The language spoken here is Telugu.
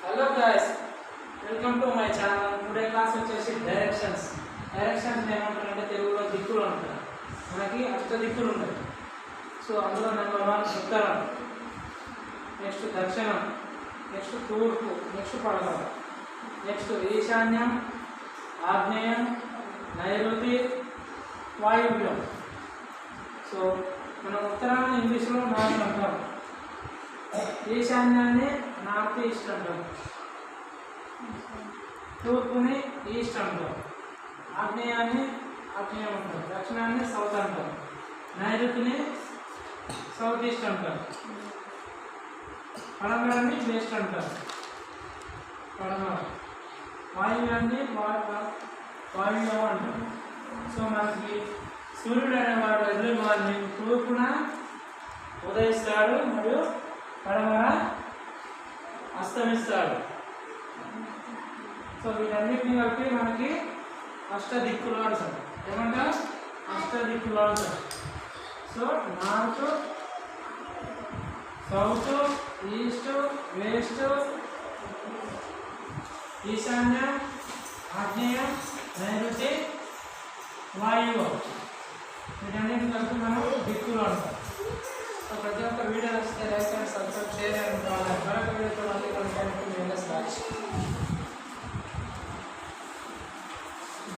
Hello guys, welcome to my channel. Today class వచ్చేసి డైరెక్షన్స్. డైరెక్షన్స్ ఏమంటారంటే తెలుగులో దిక్కులు అంటారు. మనకి అష్ట దిక్కులు ఉంటాయి. సో అందులో నెంబర్ 1 ఉత్తరం, నెక్స్ట్ దక్షిణం, నెక్స్ట్ తూర్పు, నెక్స్ట్ పడమర, నెక్స్ట్ ఈశాన్యం, ఆగ్నేయం, నైరుతి, వాయువ్యం. సో మనం ఉత్తరాన్ని ఇంగ్లీష్లో నార్త్ అంటాం, ఈశాన్యాన్ని నార్త్ ఈస్ట్ అంటాం, తూర్పుని ఈస్ట్ అంటాం, ఆగ్నేయాన్ని ఆగ్నేయం అంటాం, దక్షిణాన్ని సౌత్ అంటాం, నైరుతిని సౌత్ ఈస్ట్ అంటాం, పడమరని వెస్ట్ అంటాం, పడమర, వాయువ్యాన్ని వాయువ్యం అంటాం. సో మనకి సూర్యుడు అనేవాడు ఎర్లీ మార్నింగ్ తూర్పున ఉదయిస్తాడు మరియు పడమర అస్తమిస్తాడు. సో వీటన్నిటిని కలిపి మనకి అష్టదిక్కులు అంటాం. ఏమంటా అష్టదిక్కులు అంటాం. So north, south, east, west, ఈశాన్యం, ఆగ్నేయం, నైరుతి, వాయువు, వీటన్నిటిని కలిపి మనం దిక్కులు అంటాం. సో ప్రతి ఒక్క వీడియో నచ్చితే లైక్ అండ్ సబ్స్క్రైబ్ చేయాలి. మరొక వీడియోతో మళ్ళీ